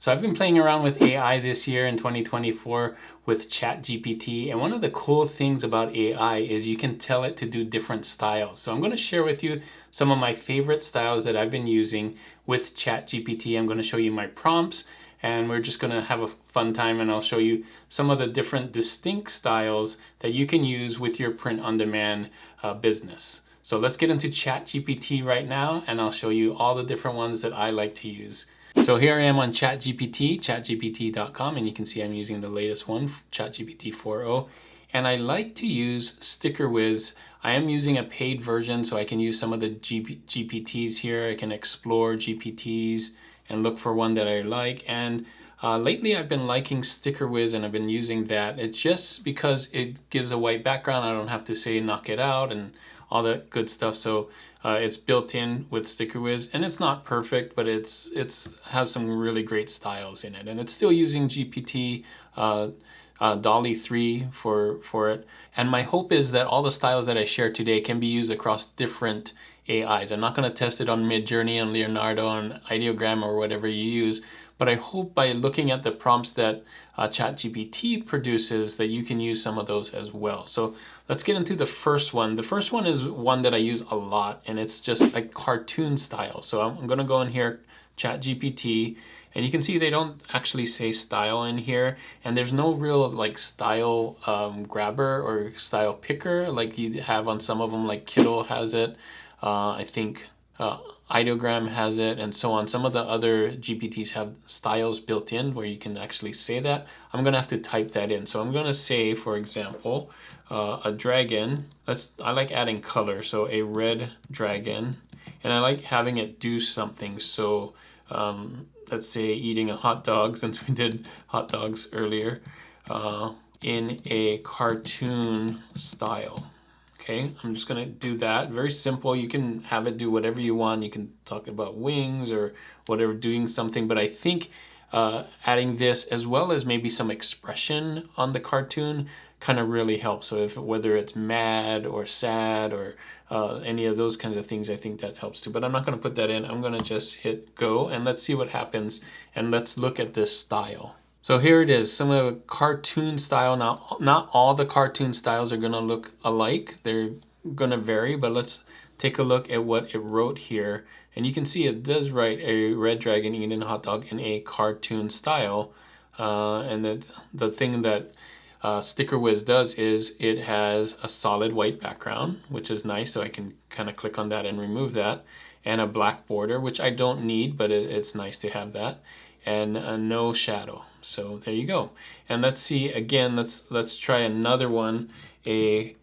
So I've been playing around with AI this year in 2024 with ChatGPT, and one of the cool things about AI is you can tell it to do different styles. So I'm going to share with you some of my favorite styles that I've been using with ChatGPT. I'm going to show you my prompts, and we're just going to have a fun time, and I'll show you some of the different distinct styles that you can use with your print-on-demand business. So let's get into ChatGPT right now, and I'll show you all the different ones that I like to use. So here I am on ChatGPT, chatgpt.com, and you can see I'm using the latest one, ChatGPT 4.0. And I like to use Sticker Whiz. I am using a paid version, so I can use some of the GPTs here. I can explore GPTs and look for one that I like. And lately I've been liking Sticker Whiz, and I've been using that. It's just because it gives a white background. I don't have to say knock it out and all that good stuff. So it's built in with Sticker Whiz, and it's not perfect, but it's has some really great styles in it, and it's still using GPT Dolly 3 for it. And my hope is that all the styles that I share today can be used across different AIs. I'm not going to test it on Midjourney and Leonardo and Ideogram or whatever you use, but I hope by looking at the prompts that ChatGPT produces that you can use some of those as well. So let's get into the first one. The first one is one that I use a lot, and it's just a cartoon style. So I'm going to go in here, ChatGPT, and you can see they don't actually say style in here, and there's no real like style grabber or style picker like you have on some of them, like Kindle has it. I think Ideogram has it, and so on. Some of the other GPTs have styles built in where you can actually say that. I'm gonna have to type that in. So I'm gonna say, for example, a dragon. I like adding color, so a red dragon, and I like having it do something. So let's say eating a hot dog, since we did hot dogs earlier, in a cartoon style. Okay, I'm just gonna do that. Very simple. You can have it do whatever you want. You can talk about wings or whatever, doing something. But I think adding this as well as maybe some expression on the cartoon kind of really helps. So whether it's mad or sad or any of those kinds of things, I think that helps too. But I'm not gonna put that in. I'm gonna just hit go, and let's see what happens. And let's look at this style. So here it is, some of the cartoon style. Now, not all the cartoon styles are gonna look alike. They're gonna vary, but let's take a look at what it wrote here. And you can see it does write a red dragon eating a hot dog in a cartoon style. And the thing that Sticker Whiz does is it has a solid white background, which is nice. So I can kind of click on that and remove that. And a black border, which I don't need, but it's nice to have that. And no shadow. So there you go. And let's see again. Let's try another one. And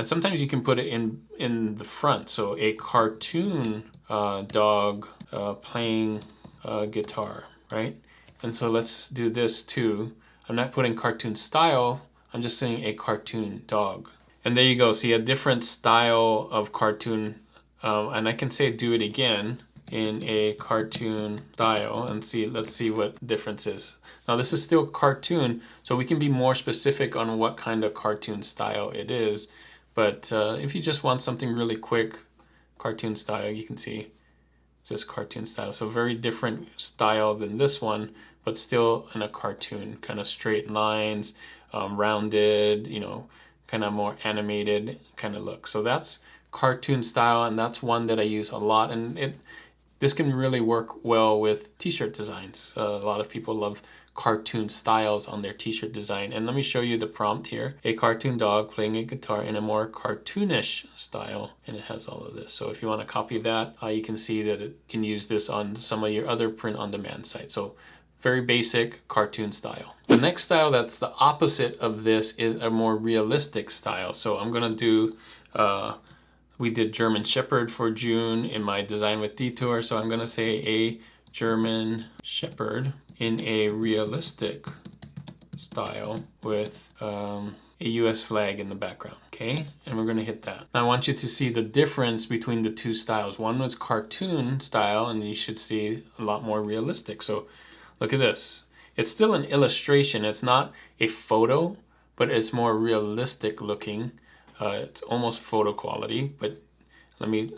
sometimes you can put it in the front. So a cartoon dog playing guitar, right? And so let's do this too. I'm not putting cartoon style. I'm just saying a cartoon dog. And there you go. See a different style of cartoon. And I can say do it again in a cartoon style and see, let's see what difference is. Now this is still cartoon, so we can be more specific on what kind of cartoon style it is. But if you just want something really quick, cartoon style, you can see just cartoon style. So very different style than this one, but still in a cartoon, kind of straight lines, rounded, you know, kind of more animated kind of look. So that's cartoon style, and that's one that I use a lot, and this can really work well with t-shirt designs. A lot of people love cartoon styles on their t-shirt design. And let me show you the prompt here. A cartoon dog playing a guitar in a more cartoonish style. And it has all of this. So if you want to copy that, you can see that it can use this on some of your other print-on-demand sites. So very basic cartoon style. The next style that's the opposite of this is a more realistic style. So I'm going to do... we did German Shepherd for June in my Design with Detour, so I'm gonna say a German Shepherd in a realistic style with a US flag in the background, okay? And we're gonna hit that. Now I want you to see the difference between the two styles. One was cartoon style, and you should see a lot more realistic. So look at this. It's still an illustration. It's not a photo, but it's more realistic looking. It's almost photo quality, but let me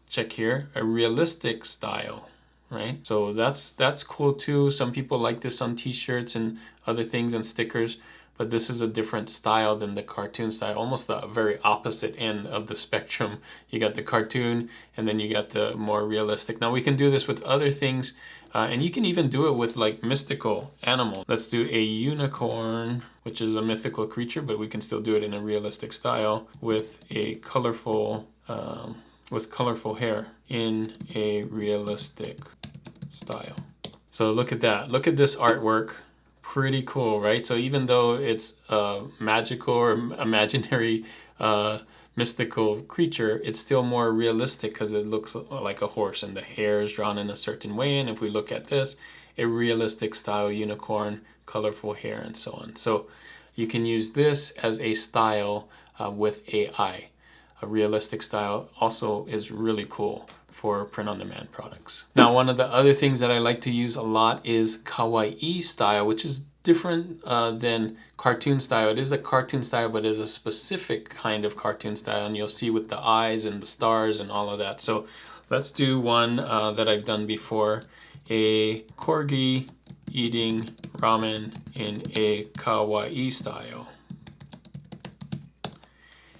check here. A realistic style, right? So that's cool too. Some people like this on t-shirts and other things and stickers, but this is a different style than the cartoon style, almost the very opposite end of the spectrum. You got the cartoon and then you got the more realistic. Now we can do this with other things, and you can even do it with like mystical animals. Let's do a unicorn, which is a mythical creature, but we can still do it in a realistic style with a colorful hair in a realistic style. So look at that. Look at this artwork. Pretty cool, right? So even though it's a magical or imaginary mystical creature, it's still more realistic because it looks like a horse and the hair is drawn in a certain way. And if we look at this, a realistic style unicorn, colorful hair, and so on. So you can use this as a style with AI. A realistic style also is really cool for print-on-demand products. Now, one of the other things that I like to use a lot is Kawaii style, which is different than cartoon style. It is a cartoon style, but it is a specific kind of cartoon style, and you'll see with the eyes and the stars and all of that. So let's do one that I've done before. A corgi eating ramen in a Kawaii style.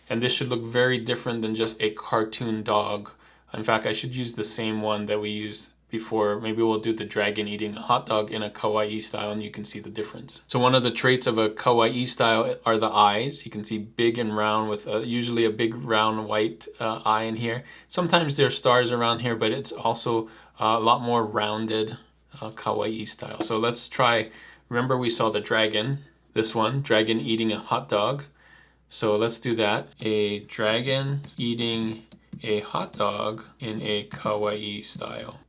And this should look very different than just a cartoon dog. In fact, I should use the same one that we used before. Maybe we'll do the dragon eating a hot dog in a Kawaii style and you can see the difference. So one of the traits of a Kawaii style are the eyes. You can see big and round with usually a big round white eye in here. Sometimes there's stars around here, but it's also a lot more rounded Kawaii style. So let's try, remember we saw the dragon, this one, dragon eating a hot dog. So let's do that. A dragon eating a hot dog in a Kawaii style.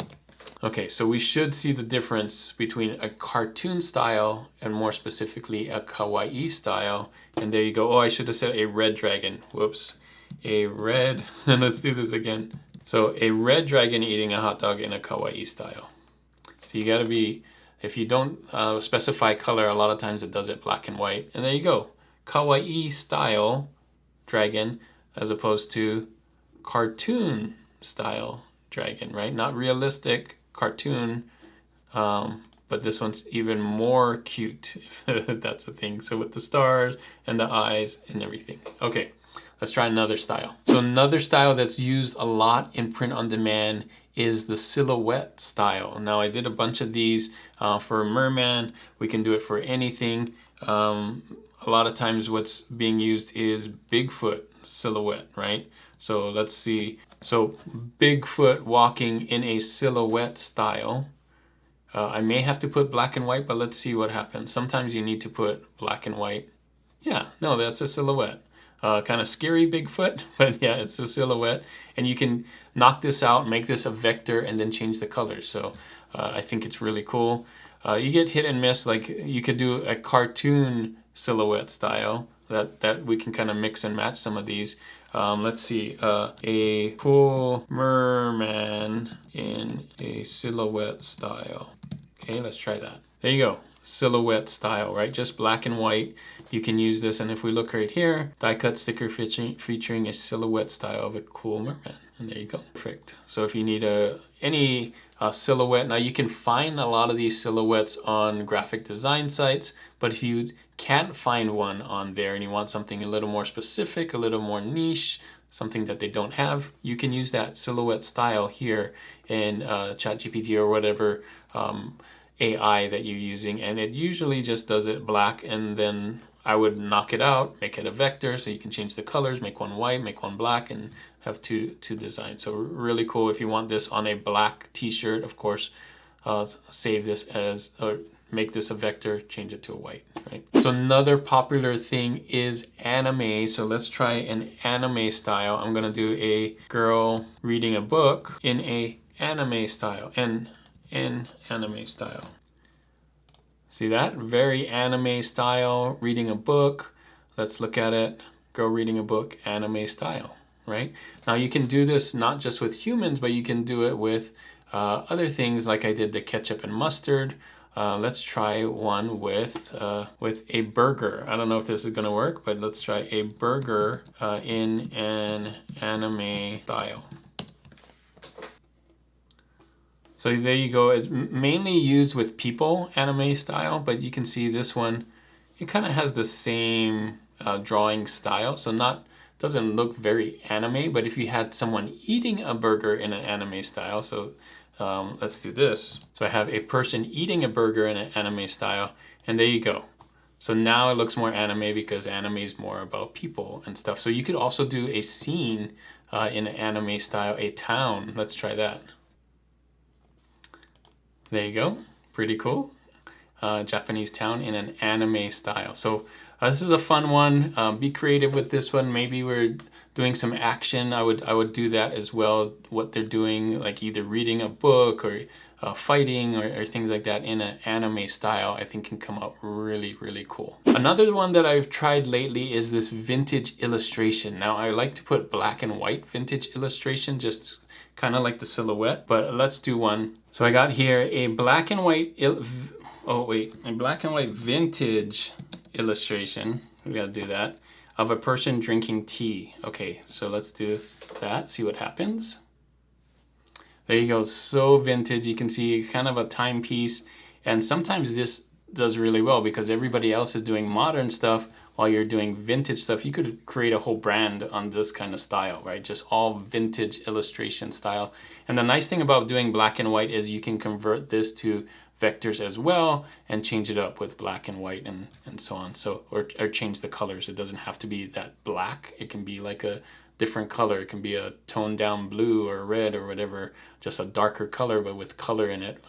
Okay, so we should see the difference between a cartoon style and more specifically a Kawaii style. And there you go. Oh, I should have said a red dragon. Whoops. A red, and let's do this again. So a red dragon eating a hot dog in a Kawaii style. So you gotta be, if you don't specify color, a lot of times it does it black and white. And there you go. Kawaii style dragon as opposed to cartoon style dragon, right? Not realistic cartoon, but this one's even more cute, if that's a thing. So with the stars and the eyes and everything. Okay, let's try another style. So another style that's used a lot in print on demand is the silhouette style. Now I did a bunch of these for a merman. We can do it for anything. A lot of times what's being used is Bigfoot silhouette, right? So let's see. So Bigfoot walking in a silhouette style. I may have to put black and white, but let's see what happens. Sometimes you need to put black and white. Yeah, no, that's a silhouette. Kind of scary Bigfoot, but yeah, it's a silhouette. And you can knock this out, make this a vector, and then change the colors. So I think it's really cool. You get hit and miss, like you could do a cartoon silhouette style that we can kind of mix and match some of these. Let's see, a full merman in a silhouette style. Okay, let's try that. There you go, silhouette style, right? Just black and white. You can use this, and if we look right here, die cut sticker featuring a silhouette style of a cool merman. And there you go, perfect. So if you need any silhouette, now you can find a lot of these silhouettes on graphic design sites, but if you can't find one on there and you want something a little more specific, a little more niche, something that they don't have, you can use that silhouette style here in ChatGPT or whatever AI that you're using, and it usually just does it black, and then I would knock it out, make it a vector so you can change the colors, make one white, make one black, and have two designs. So really cool. If you want this on a black t-shirt, of course, save this as, or make this a vector, change it to a white, right? So another popular thing is anime. So let's try an anime style. I'm gonna do a girl reading a book in a anime style, in anime style. See that? Very anime style, reading a book. Let's look at it. Girl reading a book, anime style, right? Now you can do this not just with humans, but you can do it with other things like I did the ketchup and mustard. Let's try one with a burger. I don't know if this is gonna work, but let's try a burger in an anime style. So there you go. It's mainly used with people anime style, but you can see this one, it kind of has the same drawing style. So doesn't look very anime, but if you had someone eating a burger in an anime style, so let's do this. So I have a person eating a burger in an anime style, and there you go. So now it looks more anime because anime is more about people and stuff. So you could also do a scene in an anime style, a town. Let's try that. There you go, pretty cool. Japanese town in an anime style. So this is a fun one. Be creative with this one. Maybe we're doing some action. I would do that as well. What they're doing, like either reading a book or fighting or things like that in an anime style, I think can come out really, really cool. Another one that I've tried lately is this vintage illustration. Now I like to put black and white vintage illustration, just kind of like the silhouette, but let's do one. So I got here a black and white a black and white vintage illustration. We gotta do that, of a person drinking tea. Okay, so let's do that, see what happens. There you go, so vintage. You can see kind of a timepiece, and sometimes this does really well because everybody else is doing modern stuff while you're doing vintage stuff. You could create a whole brand on this kind of style, right? Just all vintage illustration style. And the nice thing about doing black and white is you can convert this to vectors as well and change it up with black and white and so on. So or change the colors. It doesn't have to be that black. It can be like a different color. It can be a toned down blue or red or whatever, just a darker color but with color in it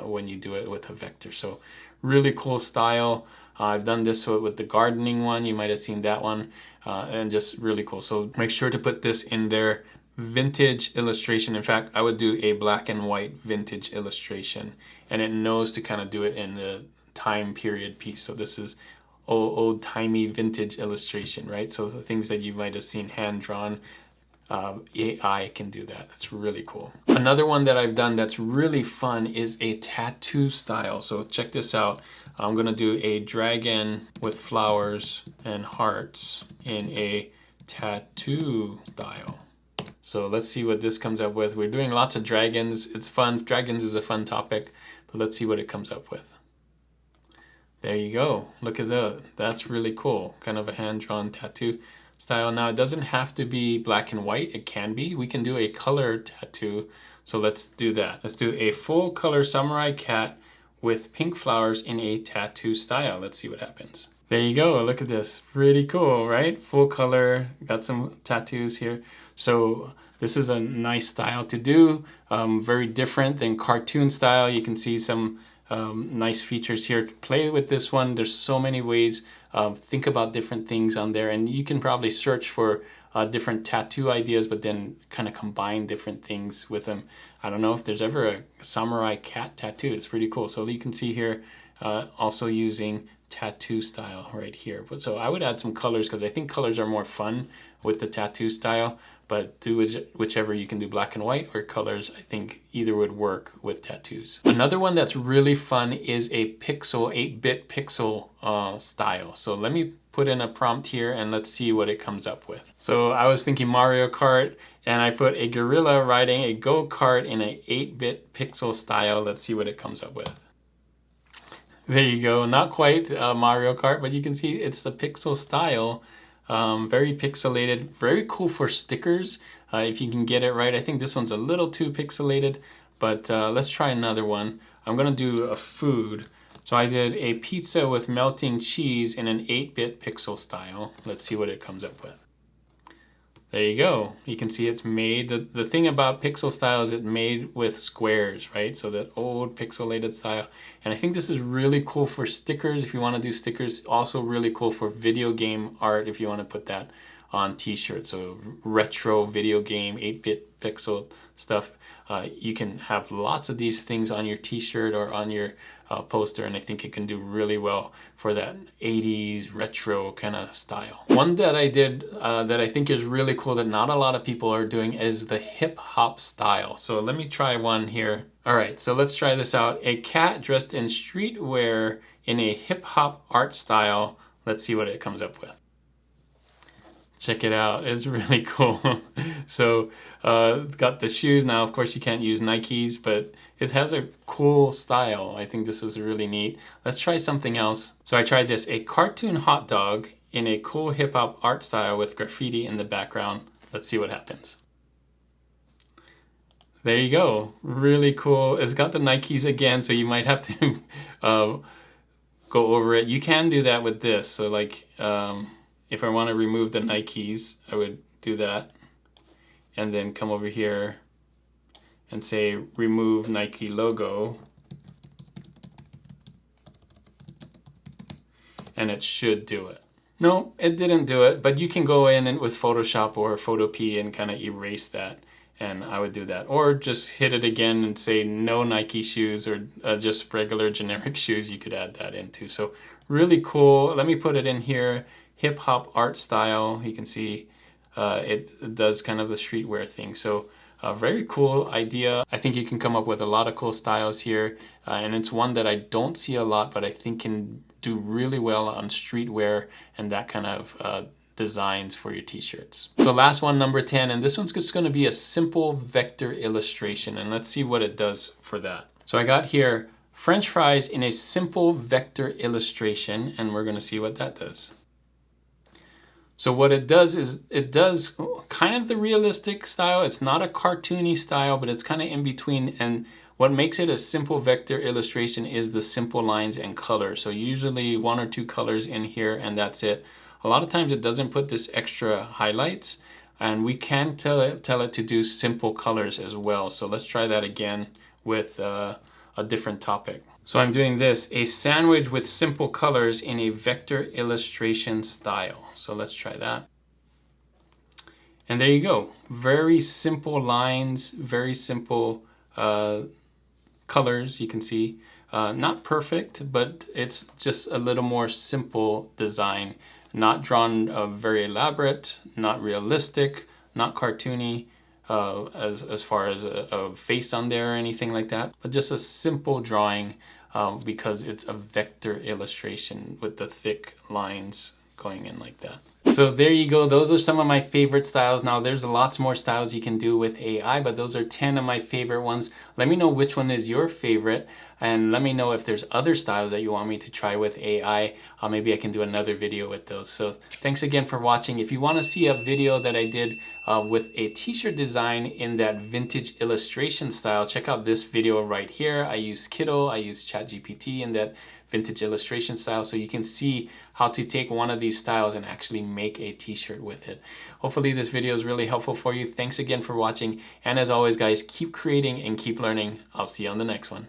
when you do it with a vector. So really cool style. I've done this with the gardening one. You might have seen that one, and just really cool. So make sure to put this in there. Vintage illustration. In fact, I would do a black and white vintage illustration, and it knows to kind of do it in the time period piece. So this is old-timey vintage illustration, right? So the things that you might have seen hand-drawn, AI can do that. That's really cool. Another one that I've done that's really fun is a tattoo style. So check this out. I'm gonna do a dragon with flowers and hearts in a tattoo style. So let's see what this comes up with. We're doing lots of dragons. It's fun. Dragons is a fun topic, but let's see what it comes up with. There you go. Look at that. That's really cool. Kind of a hand-drawn tattoo style. Now it doesn't have to be black and white. It can be. We can do a color tattoo. So let's do that. Let's do a full color samurai cat with pink flowers in a tattoo style. Let's see what happens. There you go. Look at this. Pretty cool, right? Full color. Got some tattoos here. So this is a nice style to do. Very different than cartoon style. You can see some nice features here to play with this one. There's so many ways. Think about different things on there, and you can probably search for different tattoo ideas, but then kind of combine different things with them. I don't know if there's ever a samurai cat tattoo. It's pretty cool. So you can see here also using tattoo style right here. So I would add some colors because I think colors are more fun with the tattoo style, but do whichever. You can do black and white or colors. I think either would work with tattoos. Another one that's really fun is a pixel, 8-bit pixel style. So let me put in a prompt here and let's see what it comes up with. So I was thinking Mario Kart, and I put a gorilla riding a go-kart in an 8-bit pixel style. Let's see what it comes up with. There you go. Not quite Mario Kart, but you can see it's the pixel style. Very pixelated, very cool for stickers if you can get it right. I think this one's a little too pixelated, but let's try another one. I'm gonna do a food. So I did a pizza with melting cheese in an 8-bit pixel style. Let's see what it comes up with. There you go. You can see it's made. The thing about pixel style is it's made with squares, right? So that old pixelated style. And I think this is really cool for stickers if you want to do stickers. Also really cool for video game art if you want to put that on t-shirts. So retro video game, 8-bit pixel stuff. You can have lots of these things on your t-shirt or on your poster, and I think it can do really well for that 80s retro kind of style. One that I did that I think is really cool that not a lot of people are doing is the hip hop style. So let me try one here. All right, so let's try this out. A cat dressed in streetwear in a hip hop art style. Let's see what it comes up with. Check it out, it's really cool. So got the shoes. Now of course you can't use Nikes, but it has a cool style. I think this is really neat. Let's try something else. So I tried this, a cartoon hot dog in a cool hip hop art style with graffiti in the background. Let's see what happens. There you go. Really cool. It's got the Nikes again, so you might have to go over it. You can do that with this. So like if I want to remove the Nikes, I would do that. And then come over here and say remove Nike logo. And it should do it. No, it didn't do it, but you can go in and with Photoshop or Photopea and kind of erase that. And I would do that. Or just hit it again and say no Nike shoes or just regular generic shoes. You could add that into. So really cool. Let me put it in here. Hip hop art style. You can see it does kind of the streetwear thing. So very cool idea. I think you can come up with a lot of cool styles here. And it's one that I don't see a lot, but I think can do really well on streetwear and that kind of designs for your t-shirts. So last one, number 10, and this one's just going to be a simple vector illustration, and let's see what it does for that. So I got here French fries in a simple vector illustration, and we're going to see what that does. So what it does is it does kind of the realistic style. It's not a cartoony style, but it's kind of in between, and what makes it a simple vector illustration is the simple lines and colors. So usually 1 or 2 colors in here and that's it. A lot of times it doesn't put this extra highlights, and we can tell it to do simple colors as well. So let's try that again with a different topic. So I'm doing this, a sandwich with simple colors in a vector illustration style. So let's try that. And there you go. Very simple lines, very simple colors, you can see. Not perfect, but it's just a little more simple design. Not drawn very elaborate, not realistic, not cartoony as far as a face on there or anything like that, but just a simple drawing because it's a vector illustration with the thick lines going in like that. So there you go. Those are some of my favorite styles. Now there's lots more styles you can do with AI, but those are 10 of my favorite ones. Let me know which one is your favorite, and let me know if there's other styles that you want me to try with AI. Maybe I can do another video with those. So thanks again for watching. If you want to see a video that I did with a t-shirt design in that vintage illustration style, check out this video right here. I use Kiddo, I use ChatGPT in that vintage illustration style, so you can see how to take one of these styles and actually make a t-shirt with it. Hopefully this video is really helpful for you. Thanks again for watching, and as always guys, keep creating and keep learning. I'll see you on the next one.